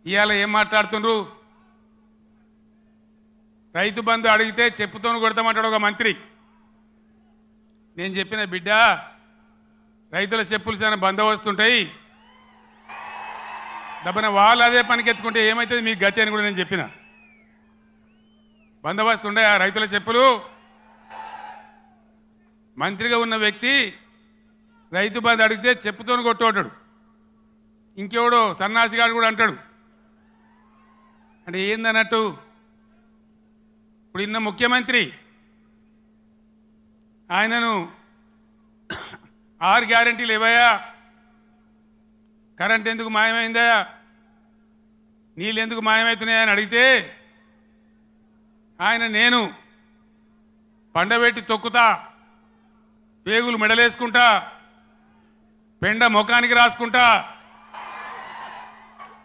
ఇవాళ ఏం మాట్లాడుతుండ్రు? రైతు బంధు అడిగితే చెప్పుతోను కొడతామంటాడు ఒక మంత్రి. నేను చెప్పిన బిడ్డ, రైతుల చెప్పులు చాలా బందోబస్తుంటాయి, దబ్బన వాళ్ళు అదే పనికెత్తుకుంటే ఏమవుతుంది మీ గతి అని కూడా నేను చెప్పిన. బందోబస్తు ఉండే ఆ రైతుల చెప్పులు. మంత్రిగా ఉన్న వ్యక్తి రైతు బంధు అడిగితే చెప్పుతోను కొట్టుకుంటాడు. ఇంకెవడో సన్నాసిగాడు కూడా అంటాడు. అంటే ఏందన్నట్టు? ఇప్పుడు ఇన్న ముఖ్యమంత్రి ఆయనను 6 గ్యారెంటీలు ఇవ్వయా, కరెంట్ ఎందుకు మాయమైందా, నీళ్ళు ఎందుకు మాయమవుతున్నాయని అడిగితే ఆయన నేను పండబెట్టి తొక్కుతా, పేగులు మెడలేసుకుంటా, పెండ ముఖానికి రాసుకుంటా,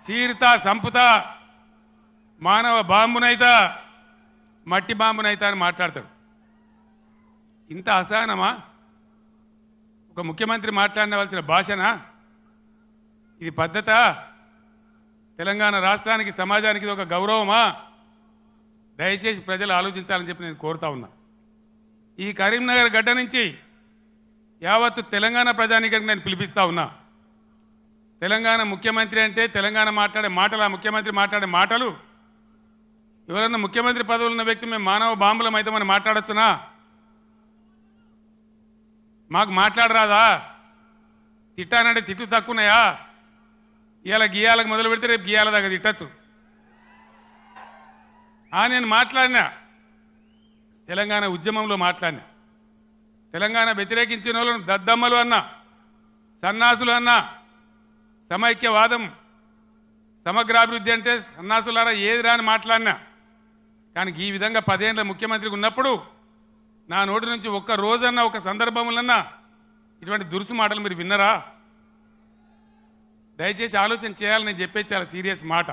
చీరుతా సంపుతా, మానవ బాంబునైతా, మట్టి బాంబునైతా అని మాట్లాడతాడు. ఇంత అసహనమా? ఒక ముఖ్యమంత్రి మాట్లాడవలసిన భాషనా ఇది? పద్ధత? తెలంగాణ రాష్ట్రానికి సమాజానికి ఇది ఒక గౌరవమా? దయచేసి ప్రజలు ఆలోచించాలని చెప్పి నేను కోరుతా ఉన్నా. ఈ కరీంనగర్ గడ్డ నుంచి యావత్తు తెలంగాణ ప్రజానీకానికి నేను పిలిపిస్తా ఉన్నా. తెలంగాణ ముఖ్యమంత్రి అంటే తెలంగాణ మాట్లాడే మాటలు, ఆ ముఖ్యమంత్రి మాట్లాడే మాటలు, ఎవరన్నా ముఖ్యమంత్రి పదవులు ఉన్న వ్యక్తి మేము మానవ బాంబులం అయితే మనం మాట్లాడొచ్చునా? మాకు మాట్లాడరాదా? తిట్టానంటే తిట్టు తక్కువన్నాయా? ఇవాళ గీయాలకు మొదలు పెడితే రేపు గీయాల దాకా తిట్టచ్చు. నేను మాట్లాడినా, తెలంగాణ ఉద్యమంలో మాట్లాడినా, తెలంగాణ వ్యతిరేకించిన వాళ్ళను దద్దమ్మలు అన్నా, సన్నాసులు అన్నా, సమైక్యవాదం సమగ్రాభివృద్ధి అంటే సన్నాసులారా ఏది రాని మాట్లాడినా. కానీ ఈ విధంగా 10 ఏళ్ళ ముఖ్యమంత్రికి ఉన్నప్పుడు నా నోటి నుంచి ఒక్క రోజన్నా ఒక సందర్భంలోన్నా ఇటువంటి దురుసు మాటలు మీరు విన్నరా? దయచేసి ఆలోచన చేయాలని నేను చెప్పేది చాలా సీరియస్ మాట.